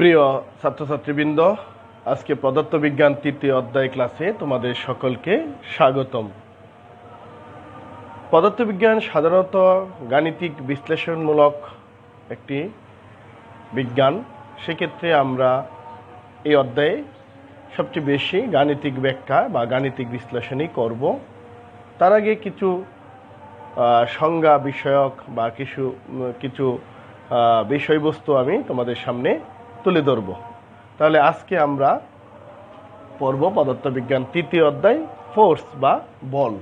প্রিয় ছাত্রছাত্রীবৃন্দ, আজকে পদার্থবিজ্ঞান তৃতীয় অধ্যায় ক্লাসে তোমাদের সকলকে স্বাগতম। পদার্থবিজ্ঞান সাধারণত গাণিতিক বিশ্লেষণমূলক একটি বিজ্ঞান। সেক্ষেত্রে আমরা এই অধ্যায়ে সবচেয়ে বেশি গাণিতিক ব্যাখ্যা বা গাণিতিক বিশ্লেষণই করব। তার আগে কিছু সংজ্ঞা বিষয়ক বা কিছু বিষয়বস্তু আমি তোমাদের সামনে তুলে ধরব। তাহলে আজকে আমরা পড়ব পদার্থবিজ্ঞান তৃতীয় অধ্যায় ফোর্স বা বল।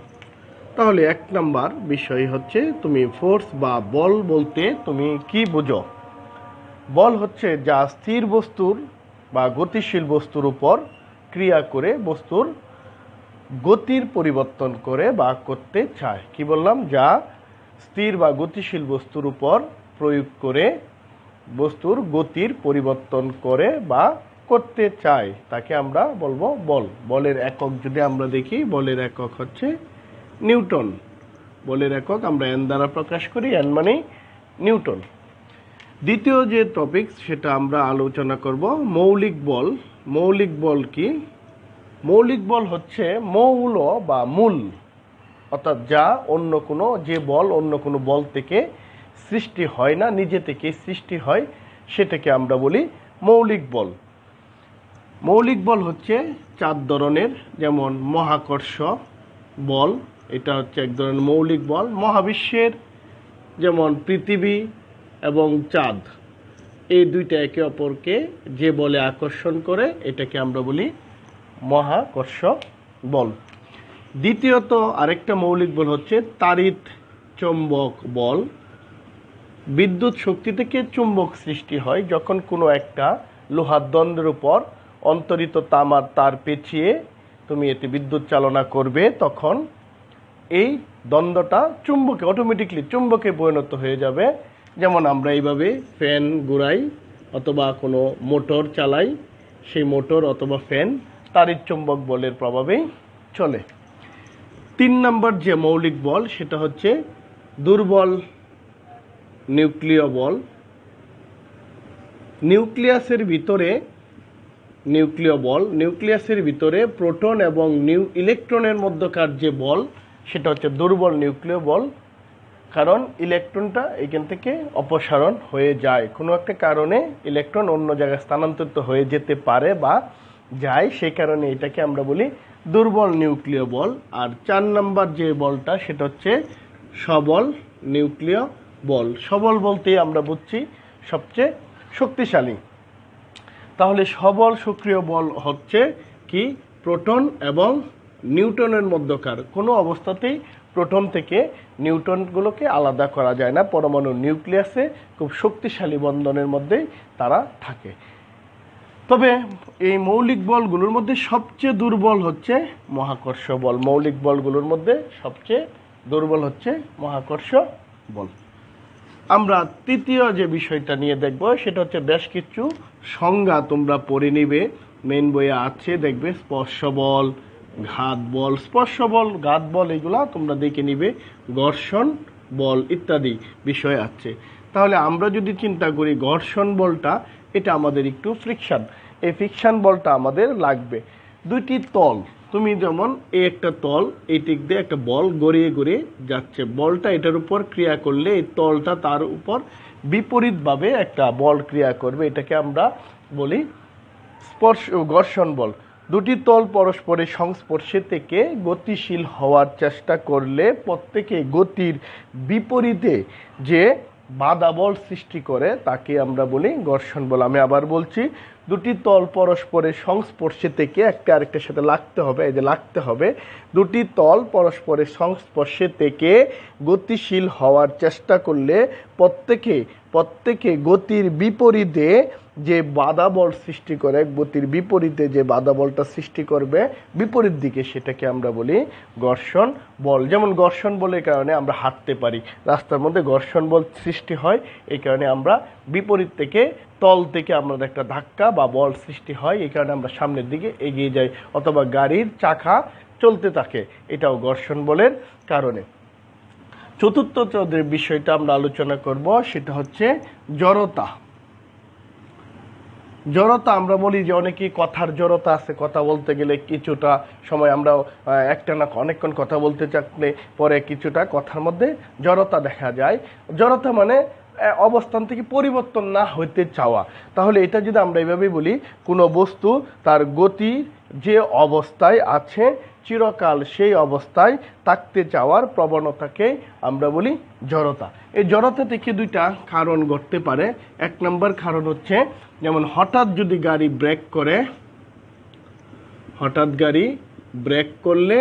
তাহলে 1 নম্বর বিষয় হচ্ছে, তুমি ফোর্স বা বল বলতে তুমি কি বুঝো? বল হচ্ছে যা স্থির বস্তুর বা গতিশীল বস্তুর উপর ক্রিয়া করে বস্তুর গতির পরিবর্তন করে বা করতে চায়। কি বললাম? যা স্থির বা গতিশীল বস্তুর উপর প্রয়োগ করে বস্তুর গতির পরিবর্তন করে বা করতে চায় তাকে আমরা বলবো বল। বলের একক যদি আমরা দেখি, বলের একক হচ্ছে নিউটন। বলের একক আমরা এন দ্বারা প্রকাশ করি, এন মানে নিউটন। দ্বিতীয় যে টপিক সেটা আমরা আলোচনা করব মৌলিক বল। মৌলিক বল কি? মৌলিক বল হচ্ছে মৌল বা মূল, অর্থাৎ যা যে বল অন্য কোনো বল থেকে সৃষ্টি হয় না, নিজে থেকে সৃষ্টি হয়, সেটাকে আমরা বলি মৌলিক বল। মৌলিক বল হচ্ছে 4 ধরনের, যেমন মহাকর্ষ বল, এটা হচ্ছে এক ধরনের মৌলিক বল। মহাবিশ্বের যেমন পৃথিবী এবং চাঁদ, এই দুইটা একে অপরকে যে বলে আকর্ষণ করে এটাকে আমরা বলি মহাকর্ষ বল। দ্বিতীয়ত আরেকটা মৌলিক বল হচ্ছে তাড়িৎ চৌম্বক বল। বিদ্যুৎ শক্তি থেকে চুম্বক সৃষ্টি হয়। যখন কোনো একটা লোহার দণ্ডের উপর অন্তরিত তামার তার পেঁচিয়ে তুমি এতে বিদ্যুৎ চালনা করবে, তখন এই দ্বন্দ্বটা অটোমেটিকলি চুম্বকে পরিণত হয়ে যাবে। যেমন আমরা এইভাবে ফ্যান ঘুরাই অথবা কোনো মোটর চালাই, সেই মোটর অথবা ফ্যান তাড়িৎ চুম্বক বলের প্রভাবেই চলে। 3 নম্বর যে মৌলিক বল সেটা হচ্ছে দুর্বল নিউক্লিয় বল। নিউক্লিয়াসের ভিতরে প্রোটন এবং ইলেকট্রনের মধ্যকার যে বল সেটা হচ্ছে দুর্বল নিউক্লিয় বল। কারণ ইলেকট্রনটা এখান থেকে অপসারণ হয়ে যায়, কোনো একটা কারণে ইলেকট্রন অন্য জায়গায় স্থানান্তরিত হয়ে যেতে পারে বা যায়, সেই কারণে এটাকে আমরা বলি দুর্বল নিউক্লিয় বল। আর 4 নম্বর যে বলটা সেটা হচ্ছে সবল নিউক্লিয় বল। সবল বলতে আমরা বুঝছি সবচেয়ে শক্তিশালী। তাহলে সবল সক্রিয় বল হচ্ছে কি? প্রোটন এবং নিউট্রনের মধ্যকার কোনো অবস্থাতেই প্রোটন থেকে নিউট্রনগুলোকে আলাদা করা যায় না। পরমাণু নিউক্লিয়াসে খুব শক্তিশালী বন্ধনের মধ্যেই তারা থাকে। তবে এই মৌলিক বলগুলোর মধ্যে সবচেয়ে দুর্বল হচ্ছে মহাকর্ষ বল। মৌলিক বলগুলোর মধ্যে সবচেয়ে দুর্বল হচ্ছে মহাকর্ষ বল। আমরা তৃতীয় যে বিষয়টা নিয়ে দেখব সেটা হচ্ছে বেশ কিছু সংজ্ঞা তোমরা পড়ে নিবে, মেন বইয়ে আছে, দেখবে স্পর্শ বল, ঘাত বল, স্পর্শ বল, ঘাত বল, এগুলা তোমরা দেখে নিবে, ঘর্ষণ বল ইত্যাদি বিষয় আছে। তাহলে আমরা যদি চিন্তা করি ঘর্ষণ বলটা, এটা আমাদের একটু ফ্রিকশন, এই ফ্রিকশন বলটা আমাদের লাগবে। দুইটি তল, তুমি যেমন এই একটা তল, এই দিক দিয়ে একটা বল গড়িয়ে গড়িয়ে যাচ্ছে, বলটা এটার উপর ক্রিয়া করলে এই তলটা তার উপর বিপরীতভাবে একটা বল ক্রিয়া করবে, এটাকে আমরা বলি ঘর্ষণ বল। দুটি তল পরস্পরের সংস্পর্শে থেকে গতিশীল হওয়ার চেষ্টা করলে প্রত্যেকে গতির বিপরীতে যে বাধা বল সৃষ্টি করে তাকে আমরা বলি ঘর্ষণ বল। আমি আবার বলছি, দুটি তল পরস্পরের সংস্পর্শে থেকে একটা আরেকটার সাথে লাগতে হবে, এই যে লাগতে হবে, দুটি তল পরস্পরের সংস্পর্শে থেকে গতিশীল হওয়ার চেষ্টা করলে প্রত্যেকে গতির বিপরীতে যে বাধা বল সৃষ্টি করে, গতির বিপরীতে যে বাধা বলটা সৃষ্টি করবে বিপরীত দিকে, সেটাকে আমরা বলি ঘর্ষণ বল। যেমন ঘর্ষণ বলের কারণে আমরা হাঁটতে পারি, রাস্তার মধ্যে ঘর্ষণ বল সৃষ্টি হয়, এই কারণে আমরা বিপরীত থেকে তল থেকে আমাদের একটা ধাক্কা বা বল সৃষ্টি হয়, এই কারণে আমরা সামনের দিকে এগিয়ে যাই, অথবা গাড়ির চাকা চলতে থাকে, এটাও ঘর্ষণ বলের কারণে। চতুর্থ যে বিষয়টা আমরা আলোচনা করব সেটা হচ্ছে জড়তা। জড়তা আমরা বলি যে অনেকেই কথার জড়তা আছে, কথা বলতে গেলে কিছুটা সময় আমরা একটানা অনেকক্ষণ কথা বলতে চাইলে পরে কিছুটা কথার মধ্যে জড়তা দেখা যায়। জড়তা মানে অবস্থান থেকে পরিবর্তন না হইতে চাওয়া। তাহলে এটা যদি আমরা এইভাবেই বলি, কোনো বস্তু তার গতি যে অবস্থায় আছে চিরকাল সেই অবস্থায় থাকতে চাওয়ার প্রবণতাকে আমরা বলি জড়তা। এই জড়তা থেকে দুইটা কারণ ঘটতে পারে। এক নম্বর কারণ হচ্ছে, যেমন হঠাৎ যদি গাড়ি ব্রেক করে, হঠাৎ গাড়ি ব্রেক করলে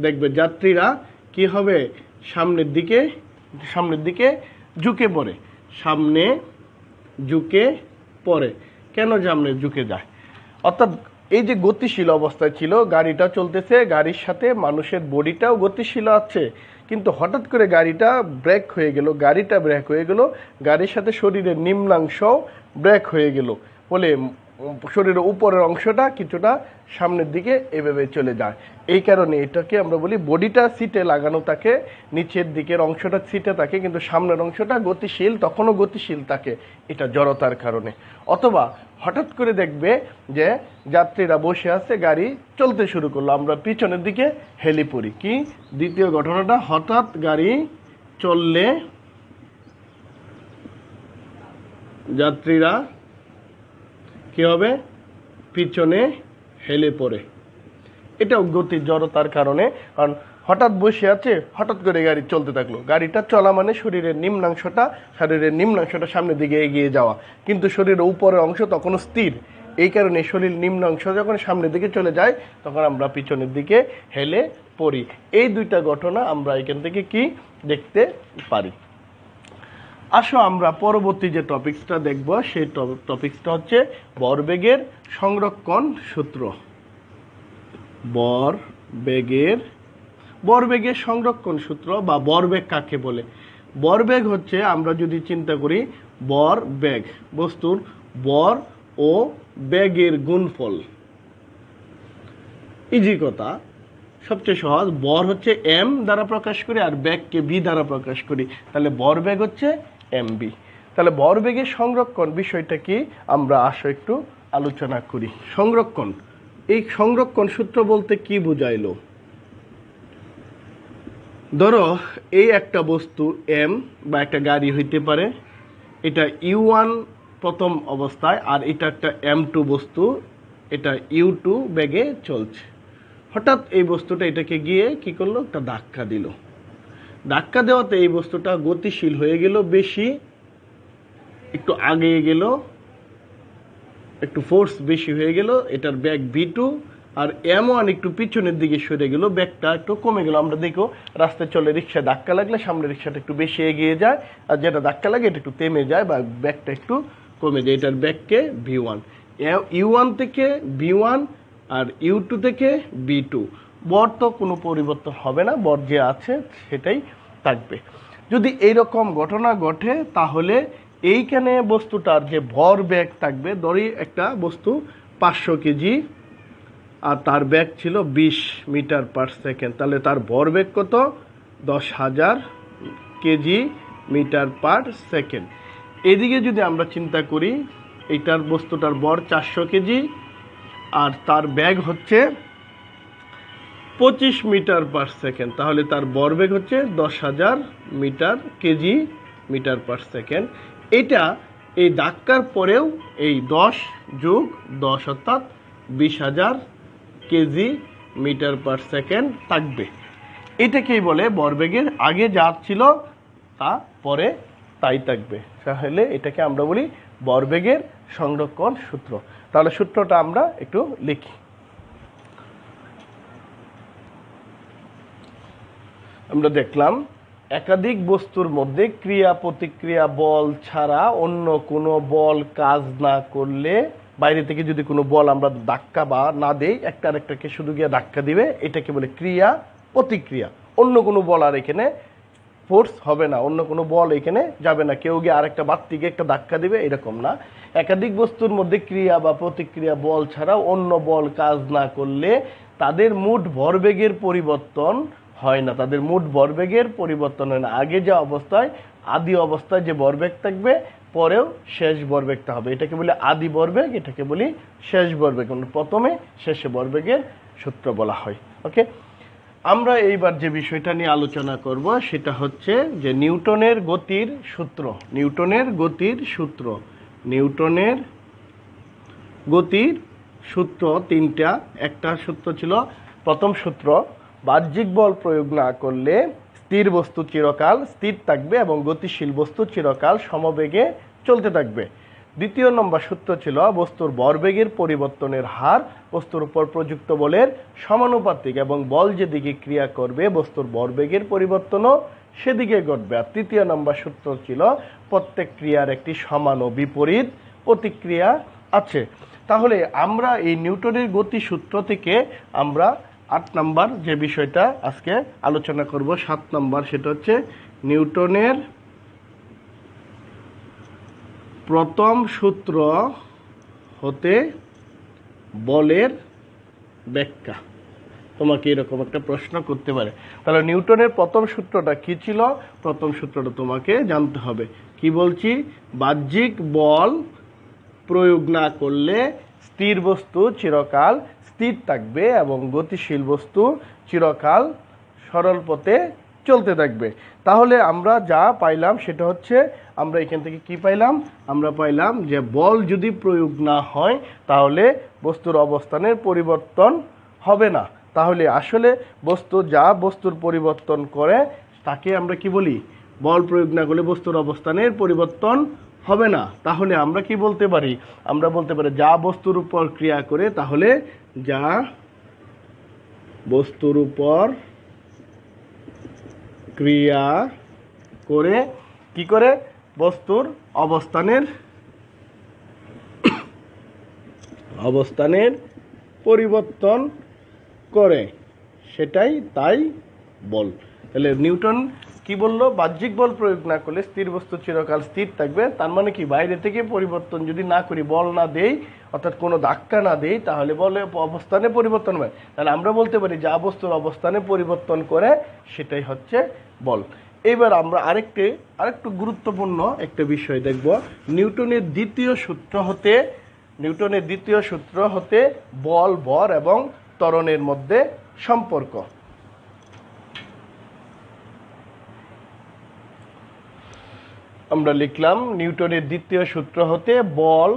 দেখবে যাত্রীরা কি হবে, সামনের দিকে ঝুঁকে পড়ে, সামনে ঝুঁকে পড়ে। কেন সামনে ঝুঁকে যায়? অর্থাৎ এই যে গতিশীল অবস্থায় ছিল, গাড়িটা চলতেছে, গাড়ির সাথে মানুষের বডিটাও গতিশীল আছে, কিন্তু হঠাৎ করে গাড়িটা ব্রেক হয়ে গেল, গাড়ির সাথে শরীরের নিম্নাংশ ব্রেক হয়ে গেল বলে শরীরের উপরের অংশটা কিছুটা সামনের দিকে এভাবে চলে যায়। এই কারণে এটাকে আমরা বলি বডিটা সিটে লাগানো থাকে, নিচের দিকের অংশটা সিটে থাকে, কিন্তু সামনের অংশটা গতিশীল, তখনও গতিশীল থাকে, এটা জড়তার কারণে। অথবা হঠাৎ করে দেখবে যে যাত্রীরা বসে আছে, গাড়ি চলতে শুরু করলো, আমরা পিছনের দিকে হেলে পড়ি। কি দ্বিতীয় ঘটনাটা, হঠাৎ গাড়ি চললে যাত্রীরা কি হবে, পিছনে হেলে পড়ে। এটাও গতির জড়তার কারণে। কারণ হঠাৎ বসে আছে, হঠাৎ করে গাড়ি চলতে থাকলো, গাড়িটা চলা মানে শরীরের নিম্নাংশটা সামনের দিকে এগিয়ে যাওয়া, কিন্তু শরীরের উপরের অংশ তখনও স্থির। এই কারণে শরীর নিম্নাংশ যখন সামনের দিকে চলে যায় তখন আমরা পিছনের দিকে হেলে পড়ি। এই দুইটা ঘটনা আমরা এখান থেকে কি দেখতে পারি। আসো আমরা পরবর্তী যে টপিকসটা দেখব, সেই টপিকসটা হচ্ছে ভরবেগের সংরক্ষণ সূত্র। ভরবেগের সংরক্ষণ সূত্র বা ভরবেগ কাকে বলে? ভরবেগ হচ্ছে, আমরা যদি চিন্তা করি, ভরবেগ বস্তুর ভর ও বেগের গুণফল। ইজি কথা, সবচেয়ে সহজ। ভর হচ্ছে এম দ্বারা প্রকাশ করি আর বেগকে বি দ্বারা প্রকাশ করি, তাহলে ভরবেগ হচ্ছে এমবি। তাহলে ভরবেগের সংরক্ষণ বিষয়টা কি আমরা আসো একটু আলোচনা করি। সংরক্ষণ, এই সংরক্ষণ সূত্র বলতে কি বুঝাইলো? ধরো এই একটা বস্তু এম বা একটা গাড়ি হইতে পারে, এটা U1 প্রথম অবস্থায়, আর এটা একটা M2 বস্তু, এটা U2 বেগে চলছে। হঠাৎ এই বস্তুটা এটাকে গিয়ে কি করলো, একটা ধাক্কা দিল। ধাক্কা দেওয়াতে এই বস্তুটা গতিশীল হয়ে গেল বেশি, একটু আগে গেল, একটু ফোর্স বেশি হয়ে গেল, এটার বেগ V2, আর M1 একটু পিছনের দিকে সরে গেল, বেগটা একটু কমে গেল। আমরা দেখো রাস্তায় চলে, রিক্সা ধাক্কা লাগলে সামনের রিক্সাটা একটু বেশি এগিয়ে যায়, আর যেটা ধাক্কা লাগে এটা একটু থেমে যায় বা বেগটা একটু কমে যায়। এটার বেগকে V1। U1 থেকে V1 আর U2 থেকে V2। বর তো কোনো পরিবর্তন হবে না, বর যে আছে সেটাই থাকবে। যদি এইরকম ঘটনা ঘটে তাহলে এইখানে বস্তুটার যে ভর বেগ থাকবে, ধরি একটা বস্তু 500 কেজি আর তার বেগ ছিল 20 মিটার পার সেকেন্ড, তাহলে তার ভর বেগ কত? 10,000 কেজি মিটার পার সেকেন্ড। এদিকে যদি আমরা চিন্তা করি, এইটার বস্তুটার ভর 400 কেজি আর তার বেগ হচ্ছে 25 মিটার পার সেকেন্ড, তাহলে তার ভরবেগ হচ্ছে 10,000 কেজি মিটার পার সেকেন্ড। এটা এই ধাক্কার পরেও এই 10 যোগ 10 অর্থাৎ 20,000 কেজি মিটার পার সেকেন্ড থাকবে। এটাকেই বলে ভরবেগের আগে যা ছিল তা পরে তাই থাকবে। তাহলে এটাকে আমরা বলি ভরবেগের সংরক্ষণ সূত্র। তাহলে সূত্রটা আমরা একটু লিখি। আমরা দেখলাম একাধিক বস্তুর মধ্যে ক্রিয়া প্রতিক্রিয়া বল ছাড়া অন্য কোনো বল কাজ না করলে, বাইরে থেকে যদি কোনো বল আমরা ধাক্কা বা না দেই, একটা আরেকটাকে শুধু গিয়ে ধাক্কা দিবে, এটাকে বলে ক্রিয়া প্রতিক্রিয়া। অন্য কোনো বল আর এখানে ফোর্স হবে না, অন্য কোনো বল এখানে যাবে না, কেউ গিয়ে আরেকটা বাত্তিকে একটা ধাক্কা দিবে, এরকম না। একাধিক বস্তুর মধ্যে ক্রিয়া বা প্রতিক্রিয়া বল ছাড়া অন্য বল কাজ না করলে তাদের মোট ভরবেগের পরিবর্তন হয় না, আগে যে অবস্থায় আদি অবস্থায় যে ভরবেগ থাকবে পরেও শেষ ভরবেগটা হবে। এটাকে বলি আদি ভরবেগ, এটাকে বলি শেষ ভরবেগ। প্রথমে শেষে ভরবেগের সূত্র বলা হয়। ওকে, আমরা এইবার যে বিষয়টা নিয়ে আলোচনা করব সেটা হচ্ছে যে নিউটনের গতির সূত্র। নিউটনের গতির সূত্র তিনটা। একটা সূত্র ছিল, প্রথম সূত্র, বাহ্যিক বল প্রয়োগ না করলে স্থির বস্তু চিরকাল স্থির থাকবে এবং গতিশীল বস্তু চিরকাল সমবেগে চলতে থাকবে। দ্বিতীয় নম্বর সূত্র ছিল, বস্তুর ভরবেগের পরিবর্তনের হার বস্তুর উপর প্রযুক্ত বলের সমানুপাতিক এবং বল যেদিকে ক্রিয়া করবে বস্তুর ভরবেগের পরিবর্তনও সেদিকে ঘটবে। আর তৃতীয় নম্বর সূত্র ছিল, প্রত্যেক ক্রিয়ার একটি সমান ও বিপরীত প্রতিক্রিয়া আছে। তাহলে আমরা এই নিউটনের গতি সূত্র থেকে আমরা 8 নম্বর যে বিষয়টা আজকে আলোচনা করব, 7 নম্বর, সেটা হচ্ছে নিউটনের প্রথম সূত্র হতে বলের ব্যাখ্যা। তোমাকে এরকম একটা প্রশ্ন করতে পারে। তাহলে নিউটনের প্রথম সূত্রটা কি ছিল? প্রথম সূত্রটা তোমাকে জানতে হবে। কি বলছি? বাহ্যিক বল প্রয়োগ না করলে স্থির বস্তু চিরকাল স্থির থাকবে এবং গতিশীল বস্তু চিরকাল সরল পথে চলতে থাকবে। তাহলে আমরা যা পাইলাম সেটা হচ্ছে, আমরা এখান থেকে কি পাইলাম? আমরা পাইলাম যে বল যদি প্রয়োগ না হয় তাহলে বস্তুর অবস্থানের পরিবর্তন হবে না। তাহলে আসলে বস্তুর পরিবর্তন করে তাকে আমরা কি বলি? বল প্রয়োগ না করলে বস্তুর অবস্থানের পরিবর্তন হবে না। তাহলে আমরা কি বলতে পারি? আমরা বলতে পারি যা বস্তুর উপর ক্রিয়া করে, তাহলে যা বস্তুর উপর ক্রিয়া করে কি করে? বস্তুর অবস্থানের পরিবর্তন করে, সেটাই তাই বল। তাহলে নিউটন কি বললো? বাহ্যিক বল প্রয়োগ না করলে স্থির বস্তু চিরকাল স্থির থাকবে। তার মানে কি, বাইরে থেকে পরিবর্তন যদি না করি, বল না দেই, অর্থাৎ কোনো ধাক্কা না দেই, তাহলে বলে অবস্থানে পরিবর্তন হয়। তাহলে আমরা বলতে পারি যা বস্তুর অবস্থানে পরিবর্তন করে সেটাই হচ্ছে বল। এবার আমরা আরেকটু গুরুত্বপূর্ণ একটা বিষয় দেখব। নিউটনের দ্বিতীয় সূত্র হতে বল, ভর এবং ত্বরণের মধ্যে সম্পর্ক। আমরা লিখলাম নিউটনের দ্বিতীয় সূত্র হতে বল,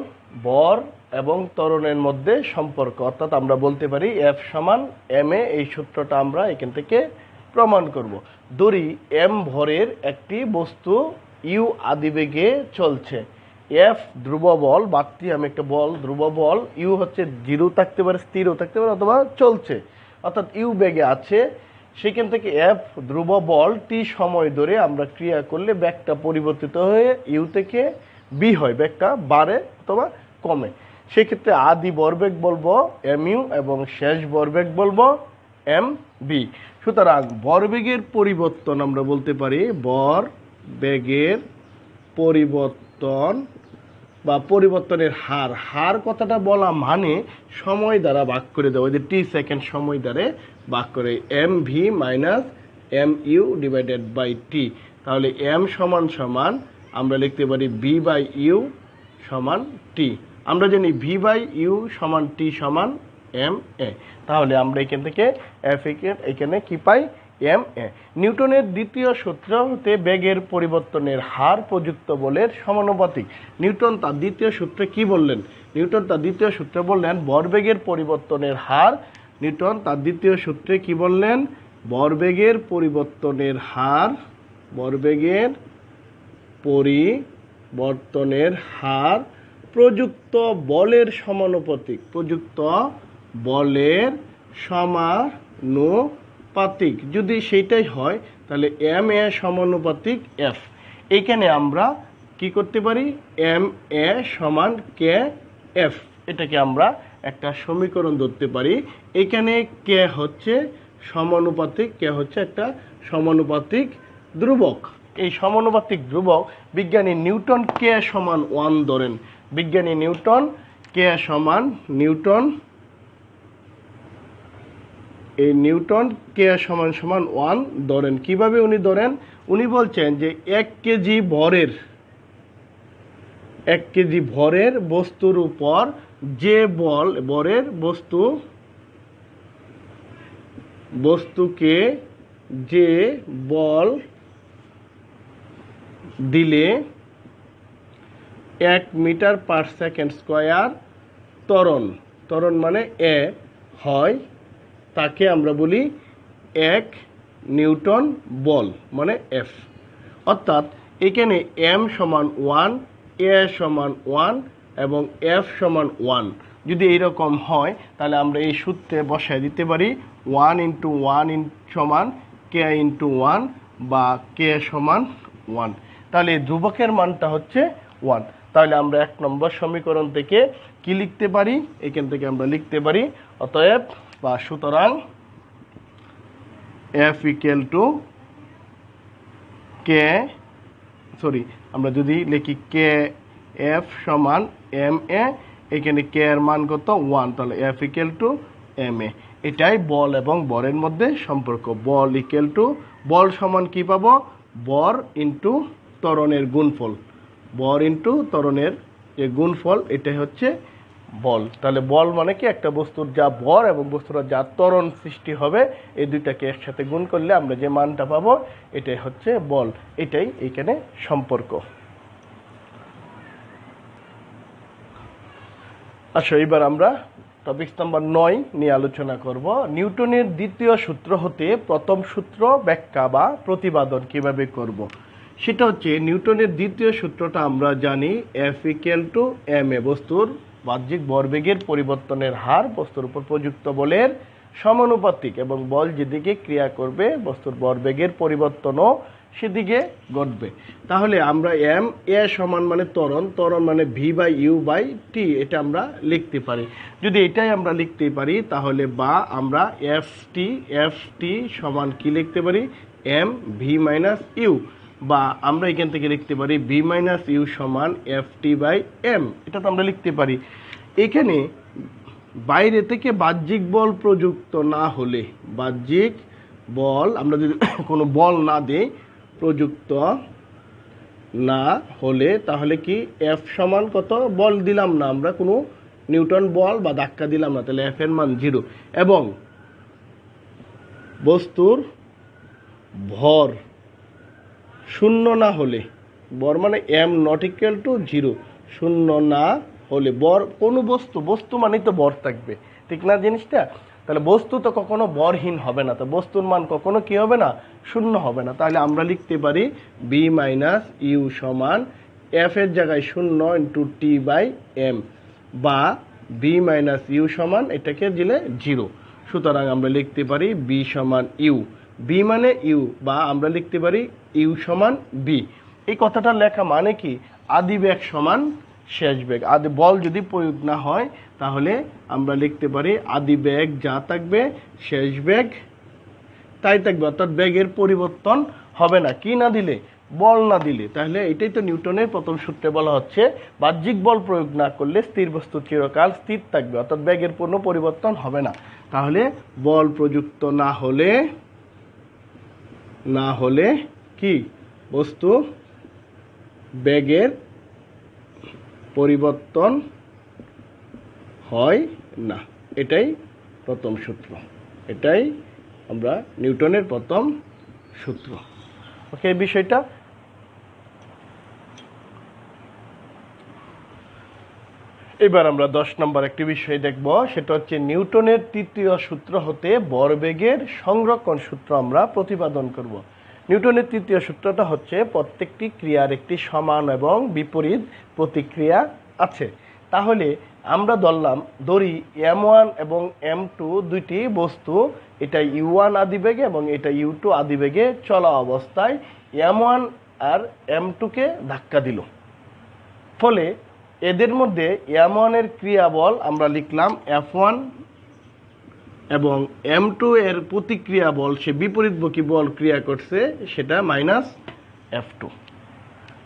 ভর এবং ত্বরণের মধ্যে সম্পর্ক। অর্থাৎ আমরা বলতে পারি F সমান ma। এই সূত্রটা আমরা এখান থেকে প্রমাণ করব। ধরি m ভরের একটি বস্তু u আদিবেগে চলছে। F ধ্রুব বল, বাড়তি আমি একটা বল, ধ্রুব বল। u হচ্ছে 0 থাকতে পারে, স্থিরও থাকতে পারে, অথবা চলছে, অর্থাৎ u বেগে আছে। সেখান থেকে F ধ্রুব বল t সময় ধরে আমরা ক্রিয়া করলে বেগটা পরিবর্তিত হয়ে u থেকে b হয়, বেগটা বাড়ে অথবা কমে। সেক্ষেত্রে আদি ভরবেগ বলবো mu এবং শেষ ভরবেগ বলবো mv। সুতরাং ভরবেগের পরিবর্তন আমরা বলতে পারি ভরবেগের পরিবর্তন বা পরিবর্তনের হার কথাটা বলা মানে সময় দ্বারা ভাগ করে দেওয়া, যে টি সেকেন্ড সময় দ্বারা ভাগ করে mv minus mu divided by t. তাহলে m সমান আমরা লিখতে পারি v বাই ইউ সমান টি। আমরা জানি v বাই ইউ সমান টি সমান ma। তাহলে আমরা এখান থেকে এখানে কি পাই? ma। নিউটনের দ্বিতীয় সূত্র হতে বেগের পরিবর্তনের হার প্রযুক্ত বলের সমানুপাতিক। নিউটন তার দ্বিতীয় সূত্রে কি বললেন? নিউটন তার দ্বিতীয় সূত্রে বললেন ভরবেগের পরিবর্তনের হার। নিউটন তার দ্বিতীয় সূত্রে কি বললেন? ভরবেগের পরিবর্তনের হার প্রযুক্ত বলের সমানুপাতিক। যদি সেইটাই হয় তাহলে ma সমানুপাতিক f। এইখানে আমরা কি করতে পারি? ma সমান kf, এটাকে আমরা একটা সমীকরণ ধরতে পারি। এখানে k হচ্ছে সমানুপাতিক, একটা সমানুপাতিক ধ্রুবক। এই সমানুপাতিক ধ্রুবক বিজ্ঞানী নিউটন k সমান 1 ধরেন। বিজ্ঞানী নিউটন k সমান k সমান 1 ধরেন। কিভাবে উনি ধরেন? উনি বলছেন যে 1 কেজি ভরের 1 কেজি ভরের বস্তুর উপর যে বল ভরের বস্তুকে যে বল দিলে 1 মিটার পার সেকেন্ড স্কয়ার ত্বরণ মানে এ হয়, তাকে আমরা বলি 1 নিউটন বল মানে এফ। অর্থাৎ এখানে এম সমান 1, এ সমান 1 এবং এফ সমান 1 যদি এইরকম হয় তাহলে আমরা এই সূত্রে বসায় দিতে পারি 1 ইন্টু 1 সমান কে ইন্টু 1 বা কে সমান 1। তাহলে এই ধ্রুবকের মানটা হচ্ছে 1। তাহলে আমরা 1 নম্বর সমীকরণ থেকে কি লিখতে পারি, এখান থেকে আমরা লিখতে পারি অতএব বা সুতরাং এফ ইকুয়াল টু কে, আমরা যদি লিখি কে এফ সমান এম এ, এখানে কে এর মান কত 1, তাহলে F equal to M A. এটাই বল এবং বরের মধ্যে সম্পর্ক। বল ইকুয়াল টু বল সমান কি পাবো, বর ইন্টু ত্বরণের গুণফল, বর ইন্টু ত্বরণের যে গুণফল, এটাই হচ্ছে বল। তাহলে বল মানে কি, একটা বস্তুর যা ভর এবং বস্তুর যা ত্বরণ সৃষ্টি হবে এই দুইটাকে একসাথে গুণ করলে আমরা যে মানটা পাবো এটাই হচ্ছে বল। এটাই এখানে সম্পর্ক। আচ্ছা, এবার আমরা টপিক নাম্বার 9 নিয়ে আলোচনা করব। নিউটনের দ্বিতীয় সূত্র হতে প্রথম সূত্র ব্যাখ্যা বা প্রতিপাদন কিভাবে করব। সেটা হচ্ছে নিউটনের দ্বিতীয় সূত্রটা আমরা জানি F equal to M A, বস্তুর বাহ্যিক ভরবেগের পরিবর্তনের হার বস্তুর উপর প্রযুক্ত বলের সমানুপাতিক এবং বল যেদিকে ক্রিয়া করবে বস্তুর ভরবেগের পরিবর্তনও সেদিকে ঘটবে। তাহলে আমরা এম এ সমান মানে ত্বরণ মানে V by you by T, এটা আমরা লিখতে পারি। যদি এটাই আমরা লিখতে পারি তাহলে বা আমরা এফ টি সমান কি লিখতে পারি, এম ভি মাইনাস ইউ, বা আমরা এখান থেকে লিখতে পারি ভি মাইনাস ইউ সমান এফ টি বাই এম, এটা তো আমরা লিখতে পারি। এখানে বাইরে থেকে বাহ্যিক বল প্রযুক্ত না হলে, বাহ্যিক বল আমরা যদি কোনো বল না দিই, প্রযুক্ত না হলে তাহলে কি এফ সমান কত, বল দিলাম না আমরা, কোনো নিউটন বল বা ধাক্কা দিলাম না, তাহলে এফ এর মান 0। এবং বস্তুর ভর শূন্য না হলে, বর মানে এম নট ইকুয়াল টু 0, শূন্য না হলে বর, কোনো বস্তু মানেই তো বর থাকবে, ঠিক না জিনিসটা? তাহলে বস্তু তো কখনো বরহীন হবে না, তো বস্তুর মান কখনো কি হবে না, শূন্য হবে না। তাহলে আমরা লিখতে পারি বি মাইনাস ইউ সমান এফ এর জায়গায় 0 ইন্টু টি বাই এম, বা বি মাইনাস ইউ সমান এটাকে দিলে 0। সুতরাং আমরা লিখতে পারি বি সমান ইউ, বি মানে ইউ, বা আমরা লিখতে পারি ইউ সমান বি। এই কথাটা লেখা মানে কি, আদি বেগ সমান শেষ বেগ। আদি বল যদি প্রয়োগ না হয় তাহলে আমরা লিখতে পারি আদি বেগ যা থাকবে শেষ বেগ তাই থাকবে, অর্থাৎ বেগের পরিবর্তন হবে না কি না দিলে, বল না দিলে। তাহলে এটাই তো নিউটনের প্রথম সূত্রে বলা হচ্ছে বাহ্যিক বল প্রয়োগ না করলে স্থির বস্তু চিরকাল স্থির থাকবে, অর্থাৎ বেগের কোনো পরিবর্তন হবে না। তাহলে বল প্রযুক্ত না হলে কি বস্তু বেগের পরিবর্তন হয় না, এটাই প্রথম সূত্র, এটাই আমরা নিউটনের প্রথম সূত্র। ওকে, এই বিষয়টা। এবার আমরা 10 নম্বর একটি বিষয় দেখব, সেটা হচ্ছে নিউটনের তৃতীয় সূত্র হতে ভরবেগের সংরক্ষণ সূত্র আমরা প্রতিপাদন করব। নিউটনের তৃতীয় সূত্রটা হচ্ছে প্রত্যেকটি ক্রিয়ার একটি সমান এবং বিপরীত প্রতিক্রিয়া আছে। তাহলে আমরা ধরি m1 এবং m2 দুইটি বস্তু, এটা u1 আদিবেগে এবং এটা u2 আদিবেগে চলা অবস্থায় m1 আর m2কে ধাক্কা দিল। ফলে এদের মধ্যে m1 এর ক্রিয়া বল আমরা লিখলাম F1 এবং m2 এর প্রতিক্রিয়া বল, সে বিপরীতমুখী বল ক্রিয়া করছে, সেটা মাইনাস F2।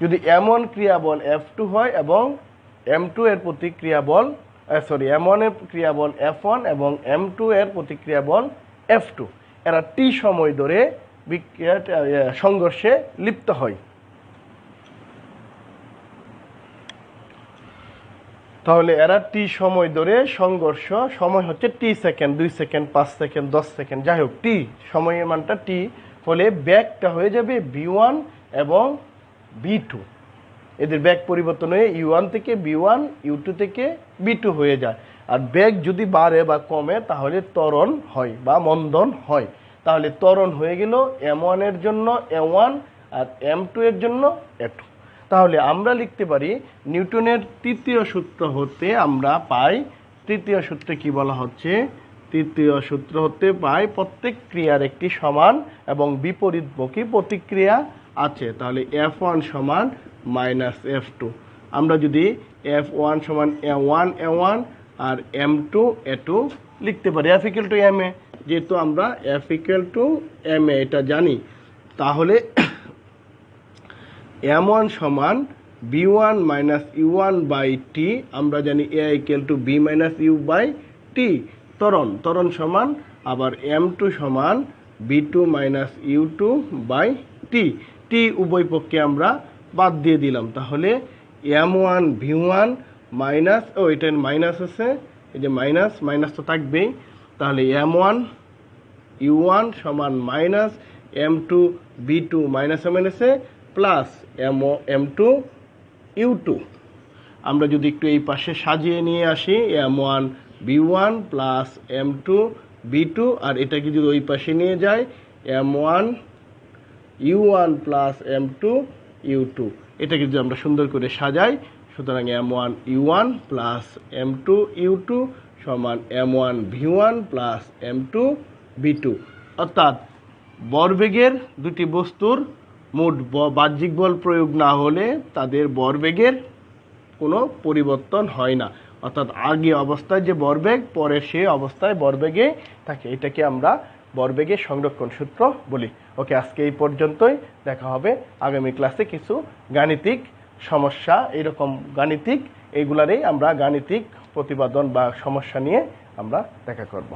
যদি m1 ক্রিয়া বল F2 হয় এবং m2 এর প্রতিক্রিয়া বল m1 এর ক্রিয়া বল F1 এবং m2 এর প্রতিক্রিয়া বল F2, এরা t সময় ধরে সংঘর্ষে লিপ্ত হয়। তাহলে এরা টি সময় ধরে সংঘর্ষ, সময় হচ্ছে টি সেকেন্ড, 2 সেকেন্ড, 5 সেকেন্ড, 10 সেকেন্ড, যাই হোক টি, সময়ের মানটা টি হলে ব্যাগটা হয়ে যাবে v1 এবং v2। এদের ব্যাগ পরিবর্তন হয়ে u1 থেকে v1, u2 থেকে v2 হয়ে যায়। আর ব্যাগ যদি বাড়ে বা কমে তাহলে ত্বরণ হয় বা মন্দন হয়। তাহলে ত্বরণ হয়ে গেল m1 এর জন্য a1 আর m2 এর জন্য a2। তাহলে আমরা লিখতে পারি নিউটনের তৃতীয় সূত্র হতে আমরা পাই, তৃতীয় সূত্রে কি বলা হচ্ছে, তৃতীয় সূত্র হতে পাই প্রত্যেক ক্রিয়ার একটি সমান এবং বিপরীতমুখী প্রতিক্রিয়া আছে। তাহলে f1 সমান মাইনাস f2। আমরা যদি f1 সমান a1 a1 আর m2 a2 লিখতে পারি, f ইকুয়াল টু ma, যেহেতু আমরা f ইকুয়াল টু ma এটা জানি, তাহলে m1 সমান b1 minus u1 by T, আমরা জানি a equal to b minus u by t, ত্বরণ সমান আবার m2 সমান b2 minus u2 by T, টি উভয় পক্ষে আমরা বাদ দিয়ে দিলাম। তাহলে m1 v1 মাইনাস, এটা মাইনাস আছে, এই যে মাইনাস মাইনাস তো থাকবেই, তাহলে m1 u1 সমান মাইনাস m2 b2 মাইনাসে মাইনাসে প্লাস m2 u2। আমরা যদি একটু এই পাশে সাজিয়ে নিয়ে আসি, m1 b1 plus m2 b2, আর এটাকে যদি ওই পাশে নিয়ে যাই m1 u1 plus m2 u2, এটাকে যদি আমরা সুন্দর করে সাজাই, সুতরাং m1 u1 plus m2 u2 সমান m1 v1 plus m2 v2। অর্থাৎ ভরবেগের দুটি বস্তুর মোট বাহ্যিক বল প্রয়োগ না হলে তাদের ভরবেগের কোনো পরিবর্তন হয় না। অর্থাৎ আগে অবস্থায় যে ভরবেগ, পরে সে অবস্থায় ভরবেগে থাকে, এটাকে আমরা ভরবেগের সংরক্ষণ সূত্র বলি। ওকে, আজকে এই পর্যন্তই, দেখা হবে আগামী ক্লাসে কিছু গাণিতিক সমস্যা, এরকম গাণিতিক এইগুলারই আমরা গাণিতিক প্রতিপাদন বা সমস্যা নিয়ে আমরা দেখা করব।